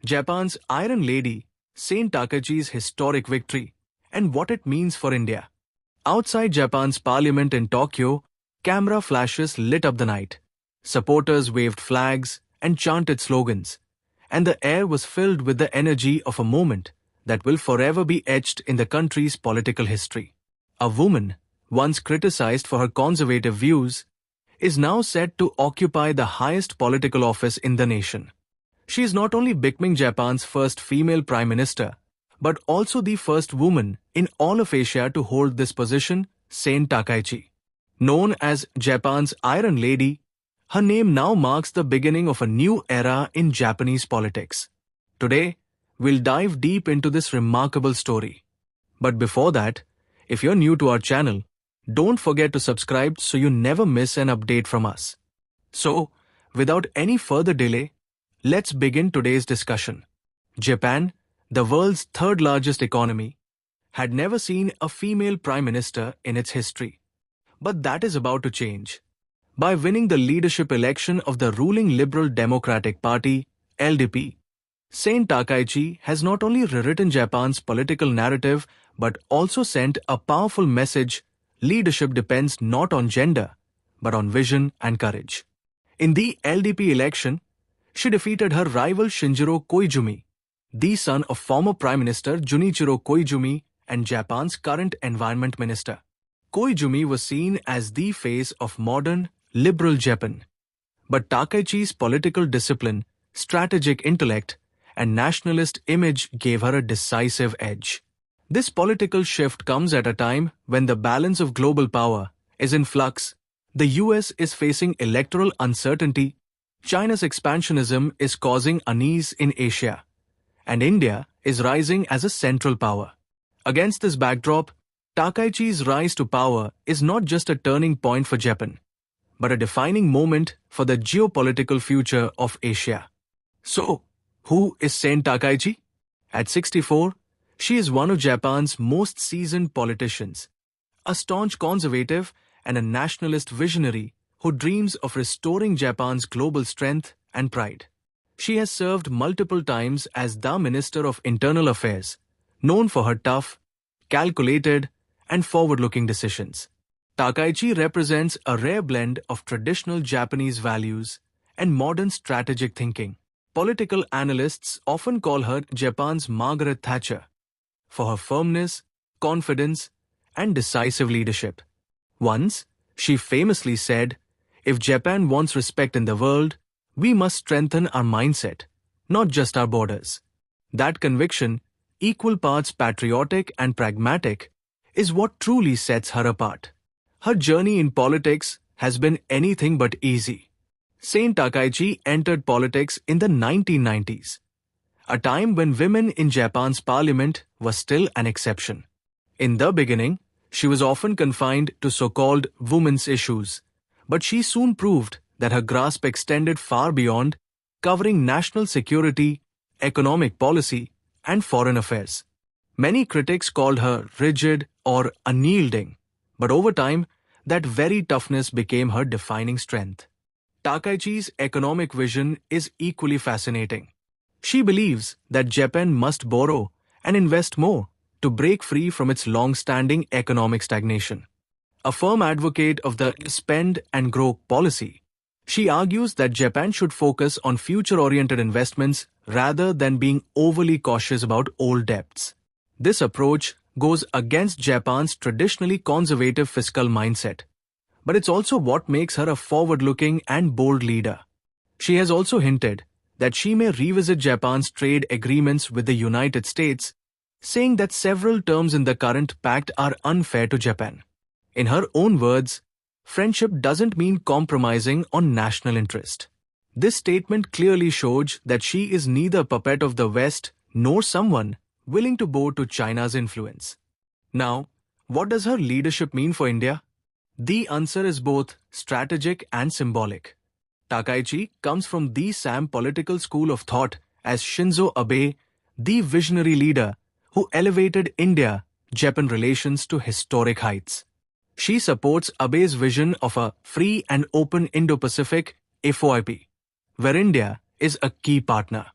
Japan's Iron Lady, Sane Takaichi's historic victory, and what it means for India. Outside Japan's parliament in Tokyo, camera flashes lit up the night. Supporters waved flags and chanted slogans, and the air was filled with the energy of a moment that will forever be etched in the country's political history. A woman, once criticized for her conservative views, is now set to occupy the highest political office in the nation. She is not only becoming Japan's first female prime minister, but also the first woman in all of Asia to hold this position, Sane Takaichi. Known as Japan's Iron Lady, her name now marks the beginning of a new era in Japanese politics. Today, we'll dive deep into this remarkable story. But before that, if you're new to our channel, don't forget to subscribe so you never miss an update from us. So, without any further delay, let's begin today's discussion. Japan, the world's third largest economy, had never seen a female prime minister in its history. But that is about to change. By winning the leadership election of the ruling Liberal Democratic Party, LDP, Sane Takaichi has not only rewritten Japan's political narrative but also sent a powerful message: leadership depends not on gender, but on vision and courage. In the LDP election, she defeated her rival Shinjiro Koizumi, the son of former Prime Minister Junichiro Koizumi and Japan's current Environment Minister. Koizumi was seen as the face of modern, liberal Japan. But Takaichi's political discipline, strategic intellect, and nationalist image gave her a decisive edge. This political shift comes at a time when the balance of global power is in flux. The US is facing electoral uncertainty, China's expansionism is causing unease in Asia, and India is rising as a central power. Against this backdrop, Takaichi's rise to power is not just a turning point for Japan, but a defining moment for the geopolitical future of Asia. So, who is Sane Takaichi? At 64, she is one of Japan's most seasoned politicians, a staunch conservative and a nationalist visionary who dreams of restoring Japan's global strength and pride. She has served multiple times as the Minister of Internal Affairs, known for her tough, calculated, and forward-looking decisions. Takaichi represents a rare blend of traditional Japanese values and modern strategic thinking. Political analysts often call her Japan's Margaret Thatcher for her firmness, confidence, and decisive leadership. Once, she famously said, "If Japan wants respect in the world, we must strengthen our mindset, not just our borders." That conviction, equal parts patriotic and pragmatic, is what truly sets her apart. Her journey in politics has been anything but easy. Sane Takaichi entered politics in the 1990s, a time when women in Japan's parliament were still an exception. In the beginning, she was often confined to so-called women's issues, but she soon proved that her grasp extended far beyond, covering national security, economic policy, and foreign affairs. Many critics called her rigid or unyielding, but over time, that very toughness became her defining strength. Takaichi's economic vision is equally fascinating. She believes that Japan must borrow and invest more to break free from its long-standing economic stagnation. A firm advocate of the spend and grow policy, she argues that Japan should focus on future-oriented investments rather than being overly cautious about old debts. This approach goes against Japan's traditionally conservative fiscal mindset, but it's also what makes her a forward-looking and bold leader. She has also hinted that she may revisit Japan's trade agreements with the United States, saying that several terms in the current pact are unfair to Japan. In her own words, friendship doesn't mean compromising on national interest. This statement clearly shows that she is neither a puppet of the West nor someone willing to bow to China's influence. Now, what does her leadership mean for India? The answer is both strategic and symbolic. Takaichi comes from the same political school of thought as Shinzo Abe, the visionary leader who elevated India-Japan relations to historic heights. She supports Abe's vision of a free and open Indo-Pacific FOIP, where India is a key partner.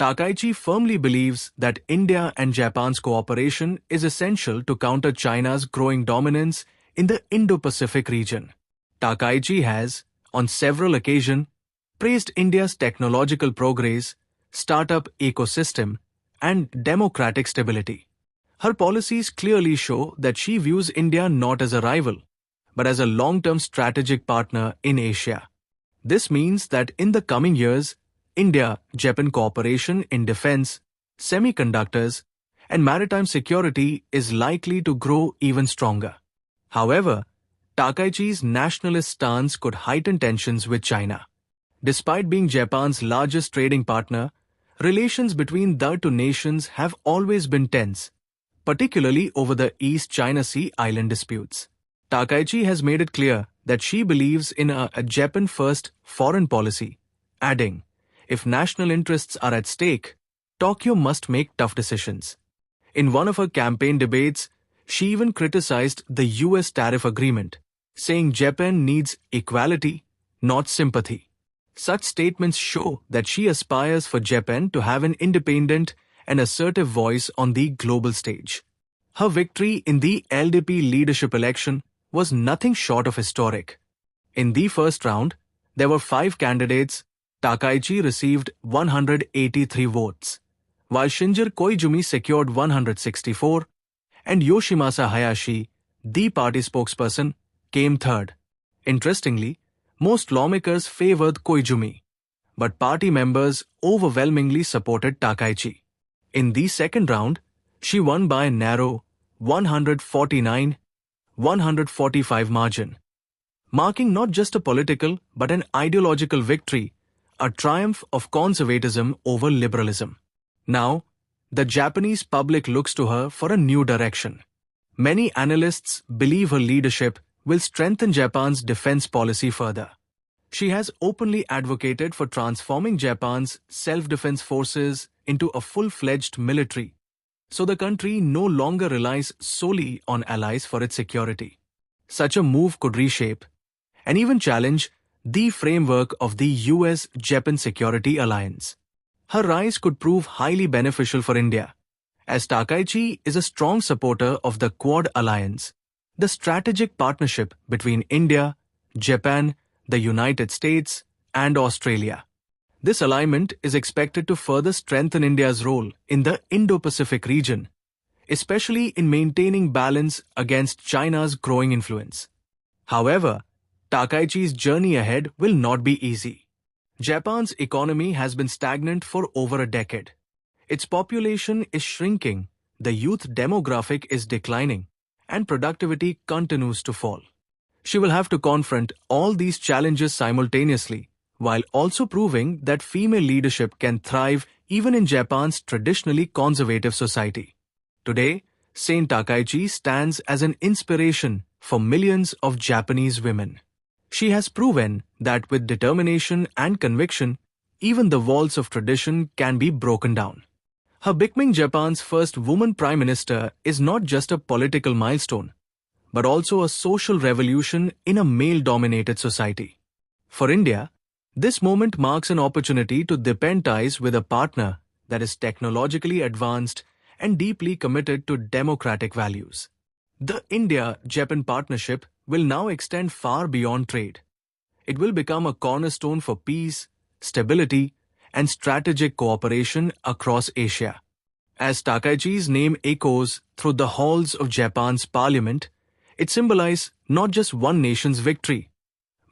Takaichi firmly believes that India and Japan's cooperation is essential to counter China's growing dominance in the Indo-Pacific region. Takaichi has, on several occasions, praised India's technological progress, startup ecosystem, and democratic stability. Her policies clearly show that she views India not as a rival, but as a long-term strategic partner in Asia. This means that in the coming years, India-Japan cooperation in defense, semiconductors, and maritime security is likely to grow even stronger. However, Takaichi's nationalist stance could heighten tensions with China. Despite being Japan's largest trading partner, relations between the two nations have always been tense, particularly over the East China Sea island disputes. Takaichi has made it clear that she believes in a Japan-first foreign policy, adding, "If national interests are at stake, Tokyo must make tough decisions." In one of her campaign debates, she even criticized the US tariff agreement, saying Japan needs equality, not sympathy. Such statements show that she aspires for Japan to have an independent and assertive voice on the global stage. Her victory in the LDP leadership election was nothing short of historic. In the first round, there were 5 candidates. Takaichi received 183 votes, while 𝐮𝐩𝐽𝐝𝐚𝐭𝐞𝐬 secured 164, and Yoshimasa Hayashi, the party spokesperson, came third. Interestingly, most lawmakers favored 𝐮𝐽𝐽𝐝𝐚, but party members overwhelmingly supported Takaichi. In the second round, she won by a narrow 149-145 margin, marking not just a political but an ideological victory, a triumph of conservatism over liberalism. Now, the Japanese public looks to her for a new direction. Many analysts believe her leadership will strengthen Japan's defense policy further. She has openly advocated for transforming Japan's self-defense forces into a full-fledged military, so the country no longer relies solely on allies for its security. Such a move could reshape and even challenge the framework of the US-Japan security alliance. Her rise could prove highly beneficial for India, as Takaichi is a strong supporter of the Quad Alliance, the strategic partnership between India, Japan, the United States, and Australia. This alignment is expected to further strengthen India's role in the Indo-Pacific region, especially in maintaining balance against China's growing influence. However, Takaichi's journey ahead will not be easy. Japan's economy has been stagnant for over a decade. Its population is shrinking, the youth demographic is declining, and productivity continues to fall. She will have to confront all these challenges simultaneously, while also proving that female leadership can thrive even in Japan's traditionally conservative society. Today, Sane Takaichi stands as an inspiration for millions of Japanese women. She has proven that with determination and conviction, even the walls of tradition can be broken down. Her becoming Japan's first woman prime minister is not just a political milestone, but also a social revolution in a male-dominated society. For India, this moment marks an opportunity to deepen ties with a partner that is technologically advanced and deeply committed to democratic values. The India-Japan partnership will now extend far beyond trade. It will become a cornerstone for peace, stability, and strategic cooperation across Asia. As Takaichi's name echoes through the halls of Japan's parliament, it symbolizes not just one nation's victory,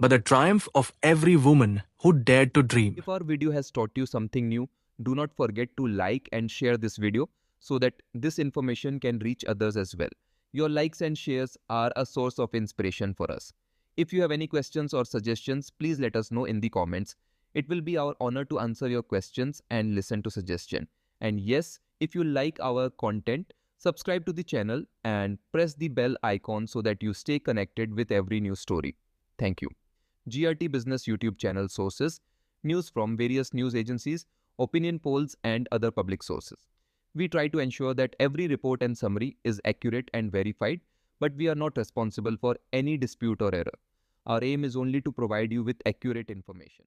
but the triumph of every woman who dared to dream. If our video has taught you something new, do not forget to like and share this video so that this information can reach others as well. Your likes and shares are a source of inspiration for us. If you have any questions or suggestions, please let us know in the comments. It will be our honor to answer your questions and listen to suggestions. And yes, if you like our content, subscribe to the channel and press the bell icon so that you stay connected with every new story. Thank you. GRT Business YouTube channel sources, news from various news agencies, opinion polls and other public sources. We try to ensure that every report and summary is accurate and verified, but we are not responsible for any dispute or error. Our aim is only to provide you with accurate information.